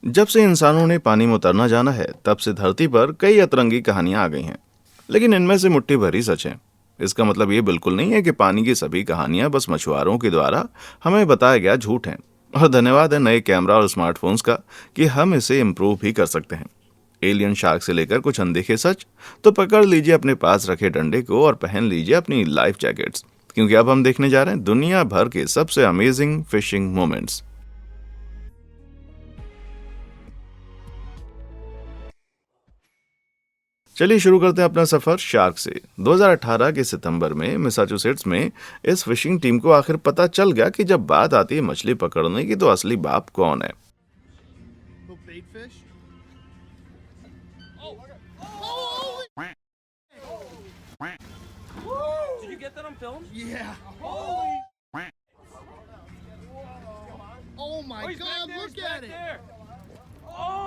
जब से इंसानों ने पानी में उतरना जाना है, तब से धरती पर कई अतरंगी कहानियां आ गई हैं, लेकिन इनमें से मुट्ठी भर ही सच है। इसका मतलब ये बिल्कुल नहीं है कि पानी की सभी कहानियां बस मछुआरों के द्वारा हमें बताया गया झूठ है। और धन्यवाद है नए कैमरा और स्मार्टफोन्स का कि हम इसे इम्प्रूव भी कर सकते हैं। एलियन शार्क से लेकर कुछ अनदेखे सच, तो पकड़ लीजिए अपने पास रखे डंडे को और पहन लीजिए अपनी लाइफ जैकेट्स, क्योंकि अब हम देखने जा रहे हैं दुनिया भर के सबसे अमेजिंग फिशिंग मोमेंट्स। चलिए शुरू करते हैं अपना सफर शार्क से। 2018 के सितंबर में मैसाचुसेट्स में इस फिशिंग टीम को आखिर पता चल गया कि जब बात आती है मछली पकड़ने की, तो असली बाप कौन है। Little bait fish. Oh! Did you get that on film? Yeah. Holy! Oh my he's back God! there, Look he's at back it. there. Oh!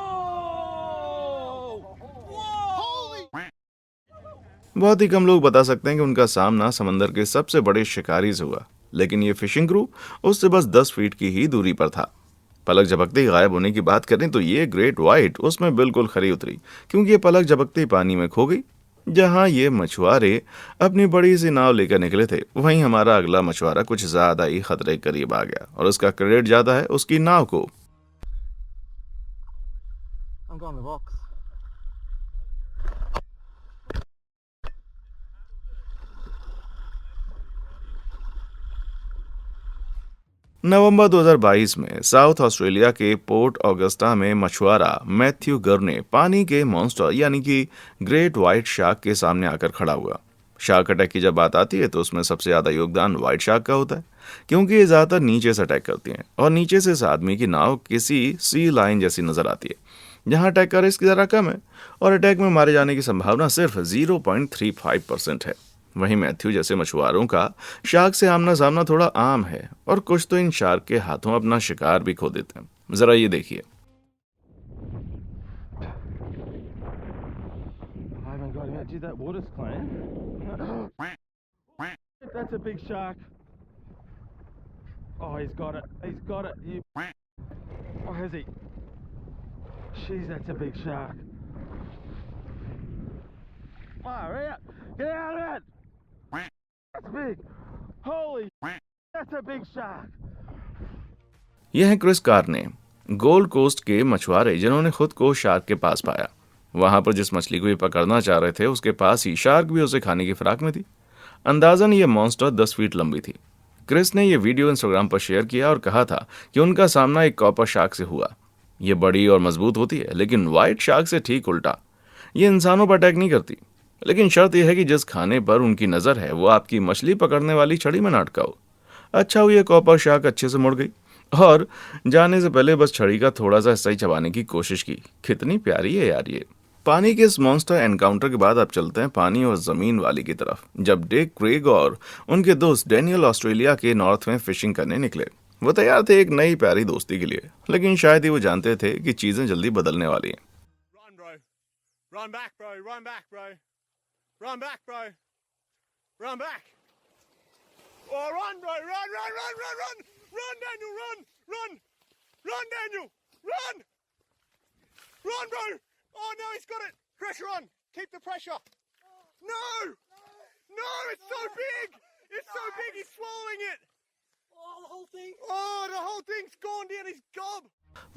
Whoa! Holy! बहुत ही कम लोग बता सकते हैं कि उनका सामना समंदर के सबसे बड़े शिकारी से हुआ, लेकिन ये फिशिंग क्रू उससे बस 10 फीट की ही दूरी पर था। पलक झपकते ही गायब होने की बात करें तो ये ग्रेट व्हाइट उसमें बिल्कुल खरी उतरी, क्योंकि ये पलक झपकते ही पानी में खो गई। जहां ये मछुआरे अपनी बड़ी सी नाव लेकर निकले थे, वहीं हमारा अगला मछुआरा कुछ ज्यादा ही खतरे के करीब आ गया, और उसका क्रेडिट ज्यादा है उसकी नाव को। I'm going the box. नवंबर 2022 में साउथ ऑस्ट्रेलिया के पोर्ट ऑगस्टा में मछुआरा मैथ्यू गर ने पानी के मॉन्स्टर यानी कि ग्रेट व्हाइट शार्क के सामने आकर खड़ा हुआ। शार्क अटैक की जब बात आती है तो उसमें सबसे ज्यादा योगदान व्हाइट शार्क का होता है, क्योंकि ये ज्यादातर नीचे से अटैक करती हैं और नीचे से इस आदमी की नाव किसी सी लाइन जैसी नजर आती है, जहां अटैक का रिस्क जरा कम है और अटैक में मारे जाने की संभावना सिर्फ 0.35% है। वहीं मैथ्यू जैसे मछुआरों का शार्क से आमना सामना थोड़ा आम है, और कुछ तो इन शार्क के हाथों अपना शिकार भी खो देते हैं। जरा ये देखिए। I haven't got him out. Gee, that water's clean. That's a big shark. Oh, he's got it. He's got it. Oh, has he? Jeez, that's a big shark. Far out. Get out of it. That's big. Holy, that's a big shark. यह है Chris Carney, gold coast के मछुआरे जिन्होंने खुद को shark के पास पाया। वहां पर जिस मछली को ये पकड़ना चाह रहे थे, उसके पास ही शार्क भी उसे खाने की फिराक में थी। अंदाजन ये मॉन्स्टर 10 फीट लंबी थी। क्रिस ने यह वीडियो इंस्टाग्राम पर शेयर किया और कहा था कि उनका सामना एक कॉपर शार्क से हुआ। ये बड़ी और मजबूत होती है, लेकिन व्हाइट शार्क से ठीक उल्टा। ये इंसानों पर अटैक नहीं करती, लेकिन शर्त यह है कि जिस खाने पर उनकी नजर है वो आपकी मछली पकड़ने वाली छड़ी में ना अटका हो। अच्छा हुआ ये कॉपर शार्क अच्छे से मुड़ गई और जाने से पहले बस छड़ी का थोड़ा सा हिस्सा ही चबाने की कोशिश की। कितनी प्यारी है यार ये। पानी के इस मॉन्स्टर एनकाउंटर के बाद अब चलते हैं पानी और जमीन वाली की तरफ, जब डेक क्रेग और उनके दोस्त डैनियल ऑस्ट्रेलिया के नॉर्थ में फिशिंग करने निकले। वो तैयार थे एक नई प्यारी दोस्ती के लिए, लेकिन शायद ही वो जानते थे कि चीजें जल्दी बदलने वाली हैं। Run, bro. Run back, bro. Run back, bro. Run back, bro. Run back. Oh, run, bro. Run, run, run, run, run. Run, Daniel. Run. Run. Run, Daniel. Run. Run, bro. Oh, no, he's got it. Pressure on. Keep the pressure. No. No, it's so big. It's so big. He's swallowing it. Oh, the whole thing. Oh, the whole thing's gone down his gob.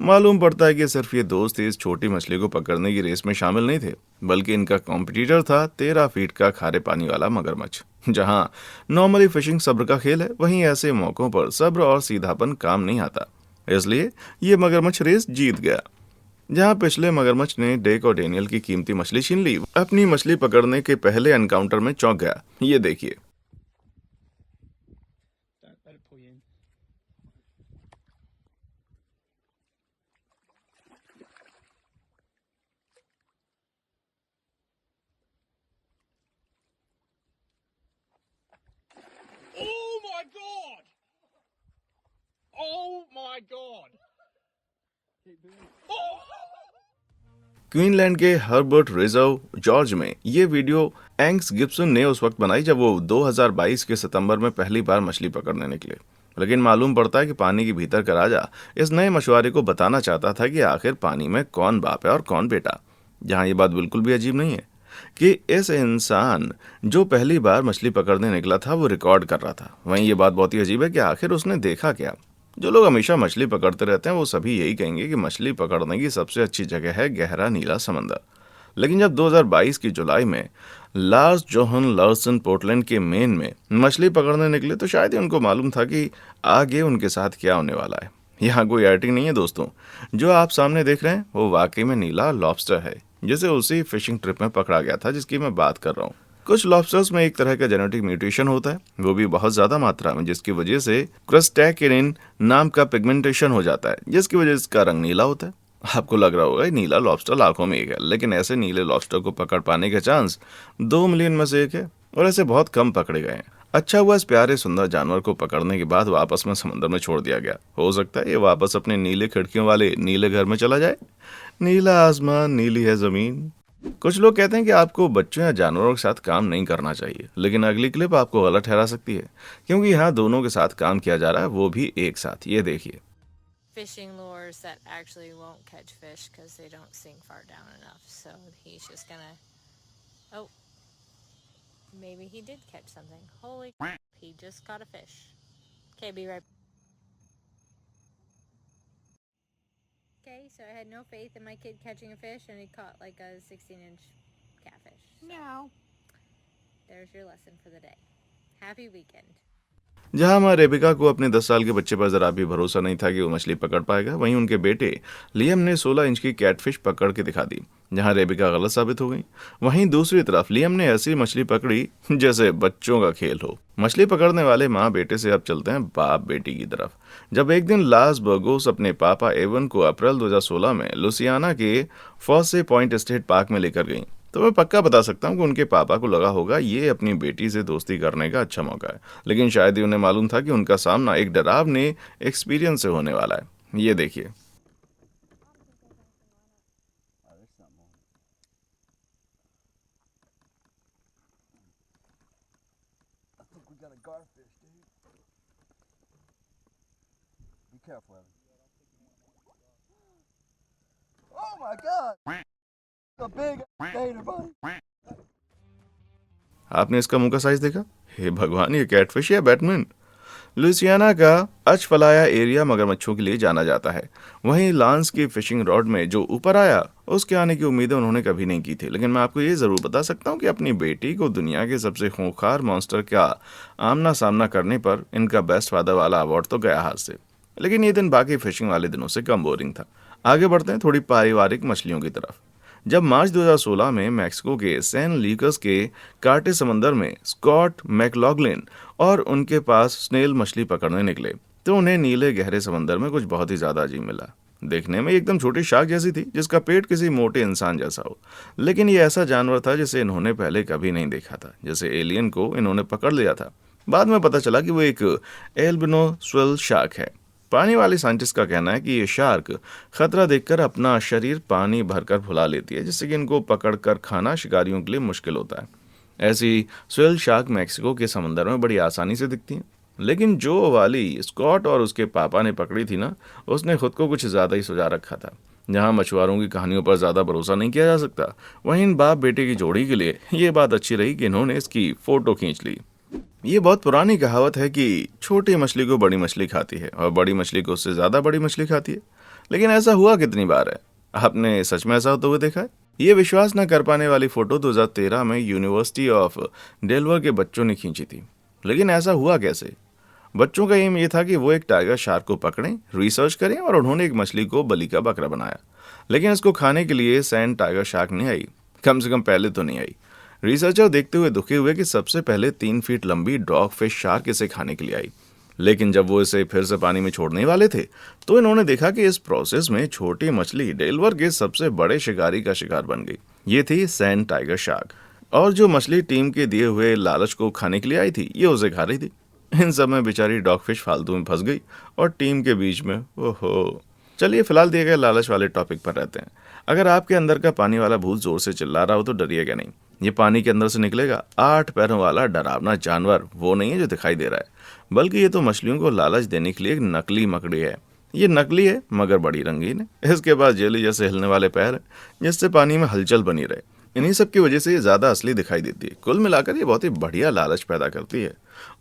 मालूम पड़ता है कि सिर्फ ये दोस्त इस छोटी मछली को पकड़ने की रेस में शामिल नहीं थे, बल्कि इनका कॉम्पिटिटर था 13 फीट का खारे पानी वाला मगरमच्छ। जहां नॉर्मली फिशिंग सब्र का खेल है, वहीं ऐसे मौकों पर सब्र और सीधापन काम नहीं आता। इसलिए ये मगरमच्छ रेस जीत गया। जहां पिछले मगरमच्छ ने डेक और डेनियल की कीमती मछली छीन ली, अपनी मछली पकड़ने के पहले एनकाउंटर में चौंक गया। ये देखिए। Don't let it pull you in. Oh my god! Oh my god! Oh! क्वीनलैंड के हर्बर्ट रिजर्व जॉर्ज में ये वीडियो एंग्स गिब्सन ने उस वक्त बनाई जब वो 2022 के सितंबर में पहली बार मछली पकड़ने निकले। लेकिन मालूम पड़ता है कि पानी के भीतर का राजा इस नए मछुआरे को बताना चाहता था कि आखिर पानी में कौन बाप है और कौन बेटा। जहां ये बात बिल्कुल भी अजीब नहीं है कि इस इंसान जो पहली बार मछली पकड़ने निकला था वो रिकॉर्ड कर रहा था, वहीं ये बात बहुत ही अजीब है कि आखिर उसने देखा क्या। जो लोग हमेशा मछली पकड़ते रहते हैं वो सभी यही कहेंगे कि मछली पकड़ने की सबसे अच्छी जगह है गहरा नीला समंदर। लेकिन जब 2022 की जुलाई में लार्स जोहन लार्सन पोर्टलैंड के मेन में मछली पकड़ने निकले तो शायद ही उनको मालूम था कि आगे उनके साथ क्या होने वाला है। यहाँ कोई एडिटिंग नहीं है दोस्तों, जो आप सामने देख रहे हैं वो वाकई में नीला लॉबस्टर है, जिसे उसी फिशिंग ट्रिप में पकड़ा गया था जिसकी मैं बात कर रहा हूँ। कुछ लॉबस्टर्स में एक तरह का जेनेटिक म्यूटेशन होता है, वो भी बहुत ज्यादा मात्रा में, जिसकी वजह से क्रस्टैकेरिन नाम का पिगमेंटेशन हो जाता है, जिसकी वजह से इसका रंग नीला होता है। आपको लग रहा होगा ये नीला लॉबस्टर लाखों में एक है, लेकिन ऐसे नीले लॉबस्टर को पकड़ पाने का चांस 2 मिलियन में से एक है और ऐसे बहुत कम पकड़े गए हैं। अच्छा हुआ इस प्यारे सुंदर जानवर को पकड़ने के बाद वापस में समंदर में छोड़ दिया गया। हो सकता है ये वापस अपने नीले खिड़कियों वाले नीले घर में चला जाए। नीला आसमान, नीली है जमीन। कुछ लोग कहते हैं कि आपको बच्चों या जानवरों के साथ काम नहीं करना चाहिए, लेकिन अगली क्लिप आपको गलत ठहरा सकती है, क्योंकि यहाँ दोनों के साथ काम किया जा रहा है, वो भी एक साथ। ये देखिए। Fishing lures that actually won't catch fish because they don't sink far down enough. So he's just gonna. Oh, maybe he did catch something. Holy crap, he just caught a fish. Okay, be right. Okay, so I had no faith in my kid catching a fish, and he caught like a 16-inch catfish. Meow. There's your lesson for the day. Happy weekend. जहां मां Rebecca को अपने 10 साल के बच्चे पर जरा भी भरोसा नहीं था कि वो मछली पकड़ पाएगा, वहीं उनके बेटे लियम ने 16 इंच की कैटफिश पकड़ के दिखा दी, जहां रेबिका गलत साबित हो गई। वहीं दूसरी तरफ लियम ने ऐसी मछली पकड़ी जैसे बच्चों का खेल हो। मछली पकड़ने वाले माँ बेटे से अब चलते हैं बाप बेटी की तरफ। जब एक दिन लास बर्गोस अपने पापा एवन को अप्रैल 2016 में लुसियाना के फॉसे पॉइंट स्टेट पार्क में लेकर गई, तो मैं पक्का बता सकता हूँ कि उनके पापा को लगा होगा ये अपनी बेटी से दोस्ती करने का अच्छा मौका है, लेकिन शायद ही उन्हें मालूम था कि उनका सामना एक डरावने एक्सपीरियंस से होने वाला है। ये देखिए। Oh my God! A big gator, buddy. आपने इसका मुंह का साइज देखा? हे भगवान, ये कैटफिश या बैटमैन। लुसियाना का अचफलाया एरिया मगरमच्छों के लिए जाना जाता है। वहीं लांस की फिशिंग रॉड में जो ऊपर आया उसके आने की उम्मीदें उन्होंने कभी नहीं की थी, लेकिन मैं आपको ये जरूर बता सकता हूँ कि अपनी बेटी को दुनिया के सबसे खूंखार मॉन्स्टर का आमना सामना करने पर इनका बेस्ट फादर वाला अवार्ड तो गया हाथ से। लेकिन ये दिन बाकी फिशिंग वाले दिनों से कम बोरिंग था। आगे बढ़ते हैं थोड़ी पारिवारिक मछलियों की तरफ। जब मार्च 2016 में मैक्सिको के सैन लूकास के काटे समंदर में स्कॉट मैकलॉगलिन और उनके पास स्नेल मछली पकड़ने निकले, तो उन्हें नीले गहरे समंदर में कुछ बहुत ही ज्यादा अजीब मिला। देखने में एकदम छोटी शार्क जैसी थी, जिसका पेट किसी मोटे इंसान जैसा हो, लेकिन ये ऐसा जानवर था जिसे इन्होंने पहले कभी नहीं देखा था। जैसे एलियन को इन्होंने पकड़ लिया था। बाद में पता चला कि वो एक एल्बिनोस्वेल शार्क है। पानी वाले साइंटिस्ट का कहना है कि ये शार्क खतरा देखकर अपना शरीर पानी भरकर फुला लेती है, जिससे कि इनको पकड़कर खाना शिकारियों के लिए मुश्किल होता है। ऐसी स्वेल शार्क मैक्सिको के समंदर में बड़ी आसानी से दिखती हैं, लेकिन जो वाली स्कॉट और उसके पापा ने पकड़ी थी ना, उसने खुद को कुछ ज़्यादा ही सुझा रखा था। जहाँ मछुआरों की कहानियों पर ज़्यादा भरोसा नहीं किया जा सकता, वहीं इन बाप बेटे की जोड़ी के लिए ये बात अच्छी रही कि इन्होंने इसकी फ़ोटो खींच ली। ये बहुत पुरानी कहावत है कि छोटी मछली को बड़ी मछली खाती है और बड़ी मछली को उससे ज़्यादा बड़ी मछली खाती है, लेकिन ऐसा हुआ कितनी बार है? आपने सच में ऐसा होते हुए देखा है? ये विश्वास न कर पाने वाली फ़ोटो 2013 में यूनिवर्सिटी ऑफ डेलवर के बच्चों ने खींची थी। लेकिन ऐसा हुआ कैसे? बच्चों का एम ये था कि वो एक टाइगर शार्क को पकड़ें, रिसर्च करें, और उन्होंने एक मछली को बलि का बकरा बनाया। लेकिन इसको खाने के लिए सैंड टाइगर शार्क नहीं आई, कम से कम पहले तो नहीं आई। रिसर्चर देखते हुए दुखी हुए कि सबसे पहले 3 फीट लंबी डॉग फिश शार्क इसे खाने के लिए आई, लेकिन जब वो इसे फिर से पानी में छोड़ने वाले थे तो इन्होंने देखा कि इस प्रोसेस में छोटी मछली डेलवर के सबसे बड़े शिकारी का शिकार बन गई। ये थी सैंड टाइगर शार्क, और जो मछली टीम के दिए हुए लालच को खाने के लिए आई थी, ये उसे खा रही थी। इन सब में बेचारी डॉग फिश फालतू में फंस गई और टीम के बीच में। ओहो, चलिए फिलहाल दिए गए लालच वाले टॉपिक पर रहते हैं। अगर आपके अंदर का पानी वाला भूत जोर से चिल्ला रहा हो तो डरिएगा नहीं, ये पानी के अंदर से निकलेगा 8 पैरों वाला डरावना जानवर वो नहीं है जो दिखाई दे रहा है, बल्कि ये तो मछलियों को लालच देने के लिए एक नकली मकड़ी है। ये नकली है मगर बड़ी रंगीन है। इसके पास जेली जैसे हिलने वाले पैर हैं जिससे पानी में हलचल बनी रहे। इन्हीं सब की वजह से ये ज़्यादा असली दिखाई देती है। कुल मिलाकर ये बहुत ही बढ़िया लालच पैदा करती है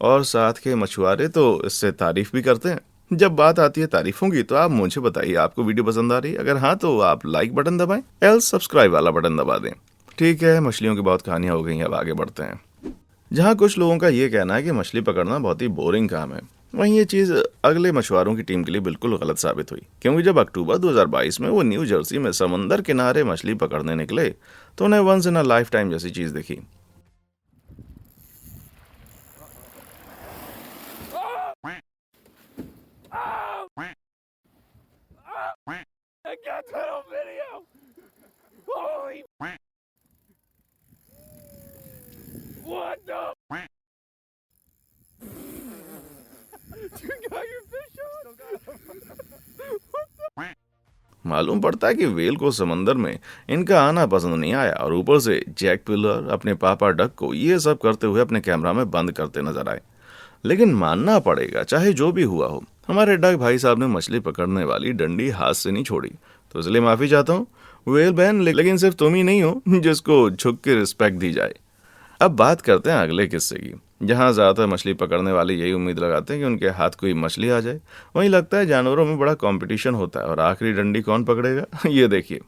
और साथ के मछुआरे तो इससे तारीफ भी करते हैं। जब बात आती है तारीफों की तो आप मुझे बताइए आपको वीडियो पसंद आ रही है? अगर हाँ तो आप लाइक बटन दबाएं, एल्स सब्सक्राइब वाला बटन दबा दें। ठीक है, मछलियों की बहुत कहानियां हो गई, अब आगे बढ़ते हैं। जहां कुछ लोगों का ये कहना है कि मछली पकड़ना बहुत ही बोरिंग काम है, वहीं ये चीज़ अगले मछुआरों की टीम के लिए बिल्कुल गलत साबित हुई, क्योंकि जब अक्टूबर 2022 में वो न्यू जर्सी में समुंदर किनारे मछली पकड़ने निकले तो उन्हें once in a lifetime जैसी चीज़ दिखी। I got that on video! Holy... What the... You got your fish on? मालूम पड़ता है कि वेल को समंदर में इनका आना पसंद नहीं आया और ऊपर से जैक पिलर अपने पापा डक को ये सब करते हुए अपने कैमरा में बंद करते नजर आए। लेकिन मानना पड़ेगा, चाहे जो भी हुआ हो, हमारे डक भाई साहब ने मछली पकड़ने वाली डंडी हाथ से नहीं छोड़ी। तो इसलिए माफी चाहता हूँ वेल बहन, लेकिन सिर्फ तुम ही नहीं हो जिसको झुक के रिस्पेक्ट दी जाए। अब बात करते हैं अगले किस्से की, जहाँ ज़्यादातर मछली पकड़ने वाले यही उम्मीद लगाते हैं कि उनके हाथ कोई मछली आ जाए। वहीं लगता है जानवरों में बड़ा कंपटीशन होता है और आखिरी डंडी कौन पकड़ेगा ये देखिए।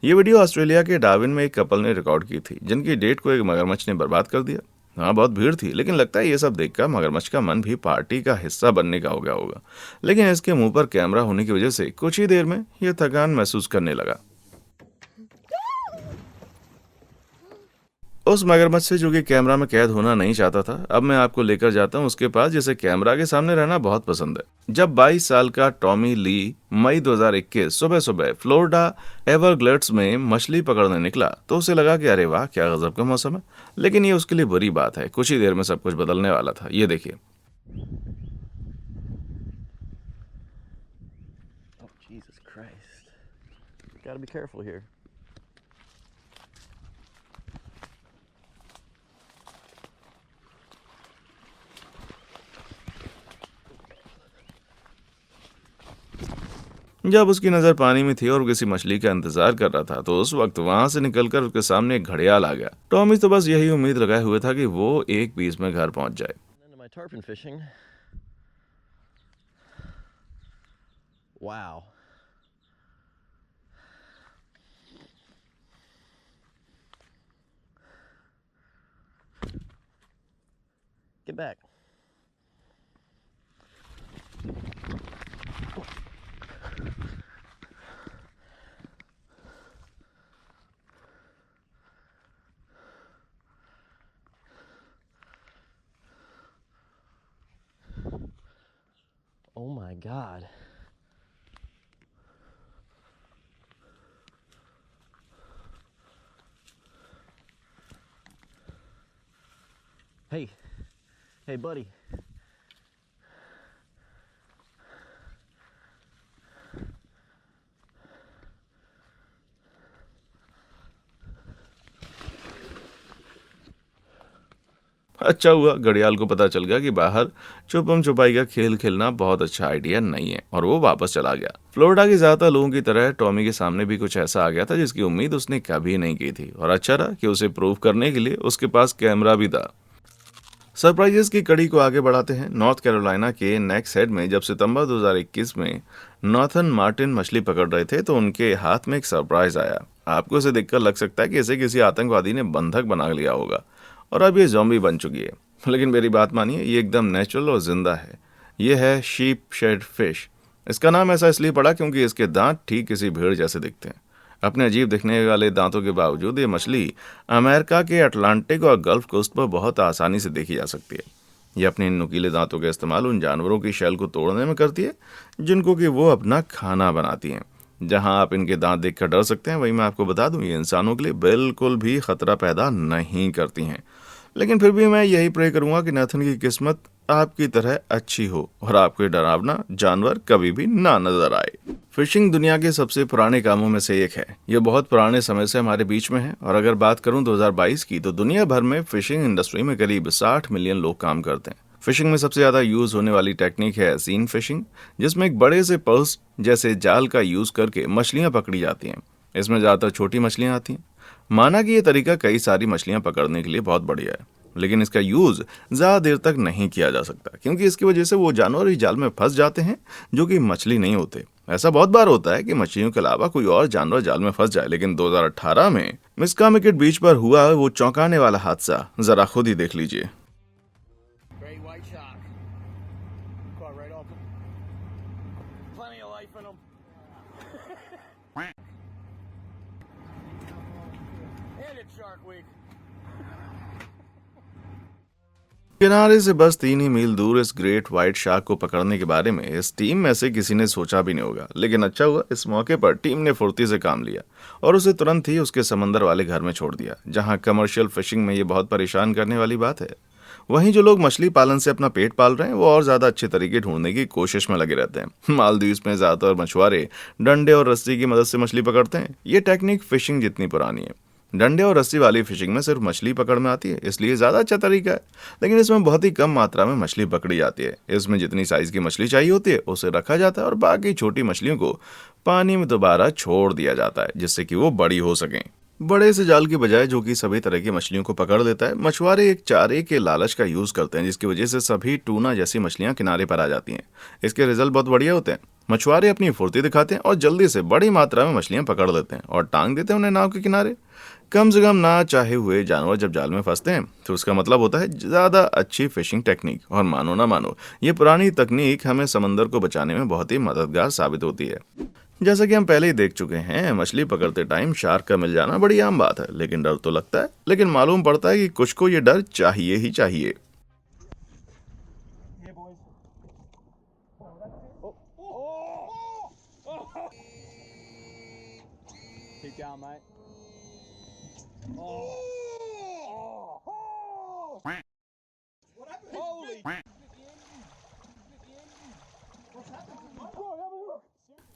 ये वीडियो ऑस्ट्रेलिया के डार्विन में एक कपल ने रिकॉर्ड की थी जिनकी डेट को एक मगरमच्छ ने बर्बाद कर दिया। हाँ, बहुत भीड़ थी, लेकिन लगता है ये सब देखकर मगरमच्छ का मन भी पार्टी का हिस्सा बनने का हो गया होगा। लेकिन इसके मुंह पर कैमरा होने की वजह से कुछ ही देर में ये थकान महसूस करने लगा। उस मगरमच्छ से जो कि कैमरा में कैद होना नहीं चाहता था, अब मैं आपको लेकर जाता हूँ उसके पास जिसे कैमरा के सामने रहना बहुत पसंद है। जब 22 साल का टॉमी ली मई 2021 सुबह सुबह फ्लोरिडा एवरग्लेड्स में मछली पकड़ने निकला तो उसे लगा कि अरे वाह क्या गजब का मौसम है। लेकिन ये उसके लिए बुरी बात है, कुछ ही देर में सब कुछ बदलने वाला था। ये देखिए। Oh, Jesus Christ. Gotta be careful here. जब उसकी नज़र पानी में थी और किसी मछली का इंतजार कर रहा था तो उस वक्त वहां से निकलकर उसके सामने एक घड़ियाल आ गया। टॉमी तो बस यही उम्मीद लगाए हुए था कि वो एक पीस में घर पहुंच जाए। Into my tarpon fishing. Wow. Get back. Oh my God. Hey. Hey, buddy. अच्छा हुआ घड़ियाल को पता चल गया कि बाहर छुपम छुपाई का खेल खेलना बहुत अच्छा आइडिया नहीं है और वो वापस चला गया। फ्लोरिडा के ज्यादातर लोगों की तरह टॉमी के सामने भी कुछ ऐसा आ गया था जिसकी उम्मीद उसने कभी नहीं की थी और अच्छा रहा कि उसे प्रूव करने के लिए उसके पास कैमरा भी था। सरप्राइजेस की कड़ी को आगे बढ़ाते हैं। नॉर्थ कैरोलिना के नेक्स्ट हेड में जब सितंबर 2021 में नॉर्थन मार्टिन मछली पकड़ रहे थे तो उनके हाथ में एक सरप्राइज आया। आपको इसे देखकर लग सकता है कि इसे किसी आतंकवादी ने बंधक बना लिया होगा और अब ये ज़ॉम्बी बन चुकी है, लेकिन मेरी बात मानिए, ये एकदम नेचुरल और जिंदा है। ये है शीप शेड फिश। इसका नाम ऐसा इसलिए पड़ा क्योंकि इसके दांत ठीक किसी भेड़ जैसे दिखते हैं। अपने अजीब दिखने वाले दांतों के बावजूद ये मछली अमेरिका के अटलांटिक और गल्फ कोस्ट पर बहुत आसानी से देखी जा सकती है। ये अपने इन नुकीले दांतों का इस्तेमाल उन जानवरों की शैल को तोड़ने में करती है जिनको कि वो अपना खाना बनाती हैं। जहां आप इनके दांत देखकर डर सकते हैं, वहीं मैं आपको बता दूं ये इंसानों के लिए बिल्कुल भी खतरा पैदा नहीं करती हैं। लेकिन फिर भी मैं यही प्रे करूंगा कि नाथन की किस्मत आपकी तरह अच्छी हो और आपको ये डरावना जानवर कभी भी ना नजर आए। फिशिंग दुनिया के सबसे पुराने कामों में से एक है। यह बहुत पुराने समय से हमारे बीच में है और अगर बात करूं 2022 की तो दुनिया भर में फिशिंग इंडस्ट्री में करीब 60 मिलियन लोग काम करते हैं। फिशिंग में सबसे ज्यादा यूज होने वाली टेक्निक है सीन फिशिंग, जिसमें एक बड़े से पर्स जैसे जाल का यूज करके मछलियां पकड़ी जाती हैं। इसमें ज्यादातर छोटी मछलियां आती हैं। माना कि यह तरीका कई सारी मछलियां पकड़ने के लिए बहुत बढ़िया है, लेकिन इसका यूज ज्यादा देर तक नहीं किया जा सकता क्योंकि इसकी वजह से वो जानवर इस जाल में फंस जाते हैं जो कि मछली नहीं होते। ऐसा बहुत बार होता है कि मछलियों के अलावा कोई और जानवर जाल में फंस जाए, लेकिन 2018 में मिस्कामिकेट बीच पर हुआ वो चौंकाने वाला हादसा जरा खुद ही देख लीजिए। Great white shark. Quite right off. Plenty of life in them. And it's Shark Week. किनारे से बस 3 ही मील दूर इस ग्रेट व्हाइट शार्क को पकड़ने के बारे में इस टीम में से किसी ने सोचा भी नहीं होगा, लेकिन अच्छा हुआ इस मौके पर टीम ने फुर्ती से काम लिया और उसे तुरंत ही उसके समंदर वाले घर में छोड़ दिया, जहां कमर्शियल फिशिंग में ये बहुत परेशान करने वाली बात है। वहीं जो लोग मछली पालन से अपना पेट पाल रहे हैं वो और ज्यादा अच्छे तरीके ढूंढने की कोशिश में लगे रहते हैं। मालदीव्स में ज्यादातर मछुआरे डंडे और रस्सी की मदद से मछली पकड़ते हैं। ये टेक्निक फिशिंग जितनी पुरानी है। डंडे और रस्सी वाली फिशिंग में सिर्फ मछली पकड़ में आती है, इसलिए ज्यादा अच्छा तरीका है, लेकिन इसमें बहुत ही कम मात्रा में मछली पकड़ी जाती है। इसमें जितनी साइज की मछली चाहिए होती है उसे रखा जाता है और बाकी छोटी मछलियों को पानी में दोबारा छोड़ दिया जाता है जिससे कि वो बड़ी हो सकें। बड़े से जाल की बजाय जो कि सभी तरह की मछलियों को पकड़ लेता है, मछुआरे एक चारे के लालच का यूज करते हैं, जिसकी वजह से सभी टूना जैसी मछलियां किनारे पर आ जाती हैं। इसके रिजल्ट बहुत बढ़िया होते हैं। मछुआरे अपनी फुर्ती दिखाते हैं और जल्दी से बड़ी मात्रा में मछलियां पकड़ लेते हैं और टांग देते हैं उन्हें नाव के किनारे। कम से कम ना चाहे हुए जानवर जब जाल में फंसते हैं तो उसका मतलब होता है ज्यादा अच्छी फिशिंग टेक्निक। और मानो ना मानो, ये पुरानी तकनीक हमें समंदर को बचाने में बहुत ही मददगार साबित होती है। जैसा कि हम पहले ही देख चुके हैं, मछली पकड़ते टाइम शार्क का मिल जाना बड़ी आम बात है, लेकिन डर तो लगता है। लेकिन मालूम पड़ता है कि कुछ को ये डर चाहिए ही चाहिए। Keep down, mate.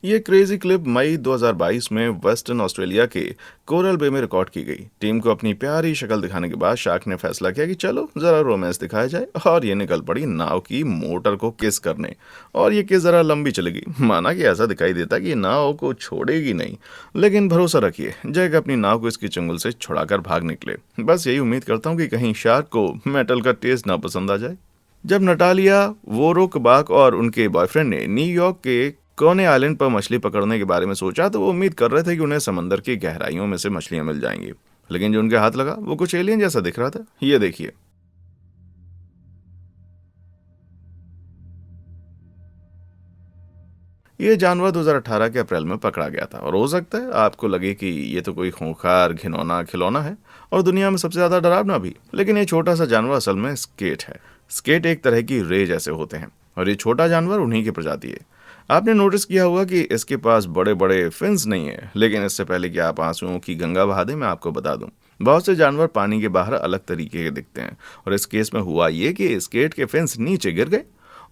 ये क्रेजी क्लिप मई 2022 में वेस्टर्न ऑस्ट्रेलिया के कोरल बे में रिकॉर्ड की गई। टीम को अपनी प्यारी शक्ल दिखाने के बाद शार्क ने फैसला किया कि चलो जरा रोमांस दिखाया जाए और ये निकल पड़ी नाव की मोटर को किस करने। और ये किस जरा लंबी चलेगी। माना कि ऐसा दिखाई देता कि नाव को छोड़ेगी नहीं, लेकिन भरोसा रखिए जैक अपनी नाव को इसकी चंगुल से छुड़ाकर भाग निकले। बस यही उम्मीद करता हूँ कि कहीं शार्क को मेटल का टेस्ट ना पसंद आ जाए। जब नटालिया वोरोकबाक और उनके बॉयफ्रेंड ने न्यूयॉर्क के कोने आइलैंड पर मछली पकड़ने के बारे में सोचा तो वो उम्मीद कर रहे थे कि उन्हें समंदर की गहराइयों में से मछलियां मिल जाएंगी, लेकिन जो उनके हाथ लगा वो कुछ एलियन जैसा दिख रहा था। ये देखिए। ये जानवर 2018 के अप्रैल में पकड़ा गया था और हो सकता है आपको लगे कि ये तो कोई खूंखार घिनौना खिलौना है और दुनिया में सबसे ज्यादा डरावना भी, लेकिन ये छोटा सा जानवर असल में स्केट है। स्केट एक तरह की रे जैसे होते हैं और ये छोटा जानवर उन्हीं की प्रजाति है। आपने नोटिस किया होगा कि इसके पास बड़े बड़े फिन्स नहीं है, लेकिन इससे पहले कि आप आंसुओं की गंगा बहा दें, मैं आपको बता दूं बहुत से जानवर पानी के बाहर अलग तरीके के दिखते हैं और इस केस में हुआ ये कि स्केट के फिन्स नीचे गिर गए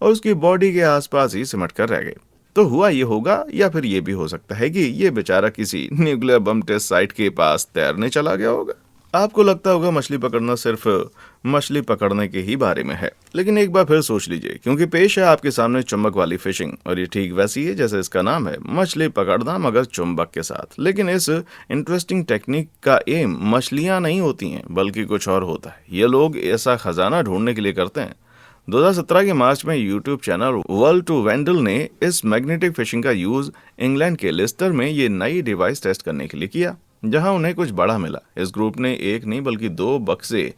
और उसकी बॉडी के आसपास ही सिमट कर रह गए। तो हुआ ये होगा, या फिर ये भी हो सकता है कि ये बेचारा किसी न्यूक्लियर बम टेस्ट साइट के पास तैरने चला गया होगा। आपको लगता होगा मछली पकड़ना सिर्फ मछली पकड़ने के ही बारे में है, लेकिन एक बार फिर सोच लीजिए, क्योंकि पेश है आपके सामने चुंबक वाली फिशिंग और ये ठीक वैसी है जैसे इसका नाम है, मछली पकड़ना मगर चुंबक के साथ। लेकिन इस इंटरेस्टिंग टेक्निक का एम मछलियां नहीं होती हैं बल्कि कुछ और होता है। ये लोग ऐसा खजाना ढूंढने के लिए करते हैं। 2017 के मार्च में यूट्यूब चैनल वर्ल्ड टू वेंडल ने इस मैग्नेटिक फिशिंग का यूज इंग्लैंड के लिस्टर में ये नई डिवाइस टेस्ट करने के लिए किया, जहां उन्हें कुछ बड़ा मिला। इस ग्रुप ने एक नहीं बल्कि 2 बक्से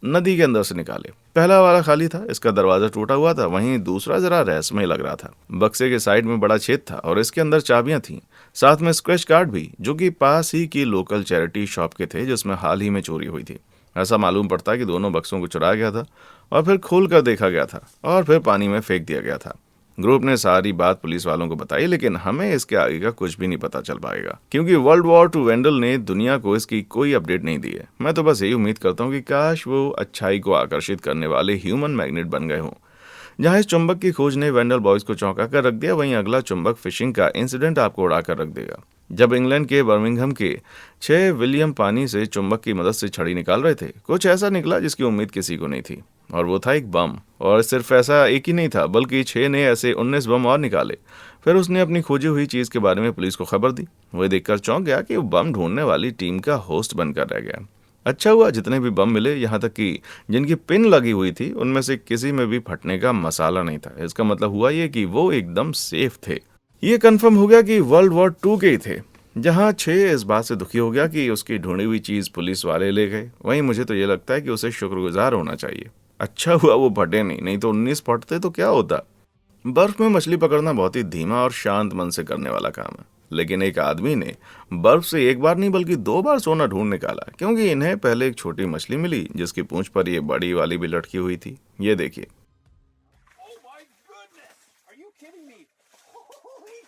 नदी के अंदर से निकाले। पहला वाला खाली था, इसका दरवाजा टूटा हुआ था, वहीं दूसरा जरा रहस्यमय लग रहा था। बक्से के साइड में बड़ा छेद था और इसके अंदर चाबियां थीं, साथ में स्क्रैच कार्ड भी, जो कि पास ही की लोकल चैरिटी शॉप के थे जिसमें हाल ही में चोरी हुई थी। ऐसा मालूम पड़ता है कि दोनों बक्सों को चुराया गया था और फिर खोल कर देखा गया था और फिर पानी में फेंक दिया गया था। ग्रुप ने सारी बात पुलिस वालों को बताई, लेकिन हमें इसके आगे का कुछ भी नहीं पता चल पाएगा क्योंकि वर्ल्ड वॉर टू वेंडल ने दुनिया को इसकी कोई अपडेट नहीं दी है। मैं तो बस यही उम्मीद करता हूँ कि काश वो अच्छाई को आकर्षित करने वाले ह्यूमन मैग्नेट बन गए हों, जहां इस चुंबक की खोज ने वेंडल बॉयज को चौंका कर रख दिया, वहीं अगला चुंबक फिशिंग का इंसिडेंट आपको उड़ा कर रख देगा। जब इंग्लैंड के बर्मिंघम के 6 विलियम पानी से चुंबक की मदद से छड़ी निकाल रहे थे, कुछ ऐसा निकला जिसकी उम्मीद किसी को नहीं थी, और वो था एक बम। और सिर्फ ऐसा एक ही नहीं था, बल्कि 6 ने ऐसे 19 बम और निकाले। फिर उसने अपनी खोजी हुई चीज के बारे में पुलिस को खबर दी। वह देखकर चौंक गया कि वो बम ढूंढने वाली टीम का होस्ट बनकर रह गया। अच्छा हुआ जितने भी बम मिले, यहाँ तक कि जिनकी पिन लगी हुई थी, उनमें से किसी में भी फटने का मसाला नहीं था। इसका मतलब हुआ ये कि वो एकदम सेफ थे। ये कंफर्म हो गया कि वर्ल्ड वॉर 2 के ही थे। जहां 6 इस बात से दुखी हो गया कि उसकी ढूंढी हुई चीज पुलिस वाले ले गए, वहीं मुझे तो ये लगता है कि उसे शुक्रगुजार होना चाहिए। अच्छा हुआ वो फटे नहीं तो 19 फटते तो क्या होता। बर्फ में मछली पकड़ना बहुत ही धीमा और शांत मन से करने वाला काम है, लेकिन एक आदमी ने बर्फ से एक बार नहीं बल्कि 2 बार सोना ढूंढ निकाला, क्योंकि इन्हें पहले एक छोटी मछली मिली जिसकी पूंछ पर ये बड़ी वाली भी लटकी हुई थी। ये देखिए। Oh my goodness! Are you kidding me? Holy!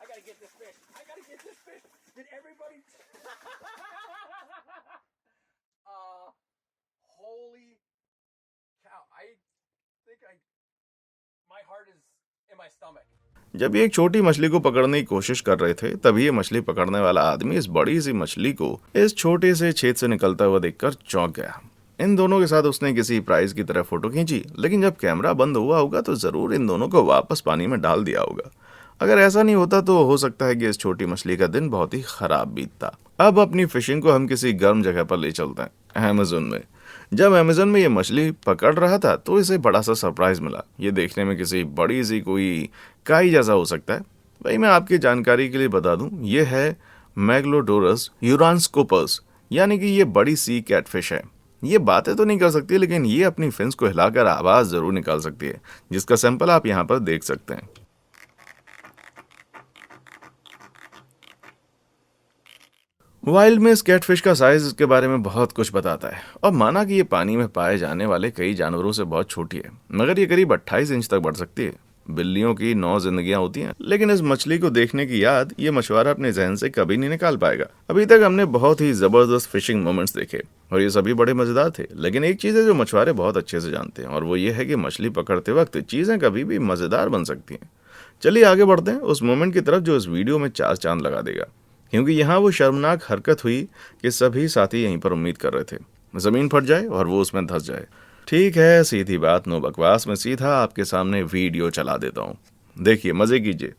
I gotta get this fish. I gotta get this fish. Did everybody? Holy cow! I think my heart is in my stomach. जब ये एक छोटी मछली को पकड़ने की कोशिश कर रहे थे, तभी ये मछली पकड़ने वाला आदमी इस बड़ी सी मछली को इस छोटे से छेद से निकलता हुआ देखकर चौंक गया। इन दोनों के साथ उसने किसी प्राइज की तरह फोटो खींची, लेकिन जब कैमरा बंद हुआ होगा तो जरूर इन दोनों को वापस पानी में डाल दिया होगा। अगर ऐसा नहीं होता तो हो सकता है कि इस छोटी मछली का दिन बहुत ही खराब बीतता। अब अपनी फिशिंग को हम किसी गर्म जगह पर ले चलते हैं, अमेज़न में। जब अमेज़न में ये मछली पकड़ रहा था तो इसे बड़ा सा सरप्राइज मिला। ये देखने में किसी बड़ी सी कोई काई जैसा हो सकता है। भाई मैं आपकी जानकारी के लिए बता दूं, ये है मैग्लोडोरस यूरांस्कोपस, यानी कि ये बड़ी सी कैटफिश है। ये बातें तो नहीं कर सकती, लेकिन ये अपनी फिन्स को हिलाकर आवाज जरूर निकाल सकती है, जिसका सैंपल आप यहाँ पर देख सकते हैं। वाइल्ड में इस कैटफिश का साइज इसके बारे में बहुत कुछ बताता है, और माना कि ये पानी में पाए जाने वाले कई जानवरों से बहुत छोटी है, मगर ये करीब 28 इंच तक बढ़ सकती है। बिल्लियों की 9 जिंदगियां होती हैं, लेकिन इस मछली को देखने की याद ये मछुआरा अपने जहन से कभी नहीं निकाल पाएगा। अभी तक हमने बहुत ही जबरदस्त फिशिंग मोमेंट्स देखे और ये सभी बड़े मजेदार थे, लेकिन एक चीज है जो मछुआरे बहुत अच्छे से जानते हैं, और वो ये है कि मछली पकड़ते वक्त चीजें कभी भी मजेदार बन सकती हैं। चलिए आगे बढ़ते हैं उस मोमेंट की तरफ जो इस वीडियो में 4 चांद लगा देगा, क्योंकि यहाँ वो शर्मनाक हरकत हुई कि सभी साथी यहीं पर उम्मीद कर रहे थे जमीन फट जाए और वो उसमें धंस जाए। ठीक है, सीधी बात नो बकवास, मैं सीधा आपके सामने वीडियो चला देता हूँ, देखिए, मजे कीजिए।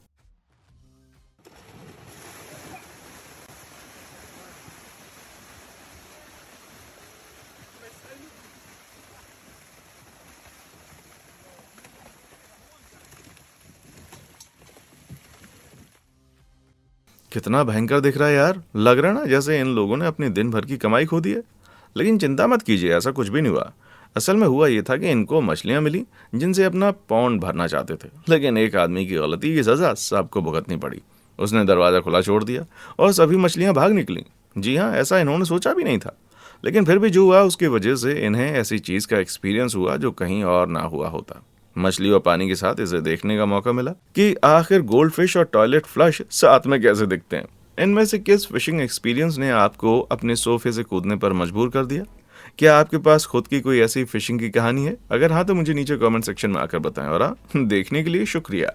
कितना भयंकर दिख रहा है यार, लग रहा है ना जैसे इन लोगों ने अपने दिन भर की कमाई खो दी है। लेकिन चिंता मत कीजिए, ऐसा कुछ भी नहीं हुआ। असल में हुआ ये था कि इनको मछलियां मिली जिनसे अपना पौंड भरना चाहते थे, लेकिन एक आदमी की गलती की सजा सबको भुगतनी पड़ी। उसने दरवाजा खुला छोड़ दिया और सभी मछलियां भाग निकली। जी हाँ, ऐसा इन्होंने सोचा भी नहीं था, लेकिन फिर भी जो हुआ उसकी वजह से इन्हें ऐसी चीज का एक्सपीरियंस हुआ जो कहीं और ना हुआ होता। मछली और पानी के साथ इसे देखने का मौका मिला कि आखिर गोल्ड फिश और टॉयलेट फ्लश साथ में कैसे दिखते हैं। इनमें से किस फिशिंग एक्सपीरियंस ने आपको अपने सोफे से कूदने पर मजबूर कर दिया? क्या आपके पास खुद की कोई ऐसी फिशिंग की कहानी है? अगर हाँ तो मुझे नीचे कमेंट सेक्शन में आकर बताएं, और हाँ, देखने के लिए शुक्रिया।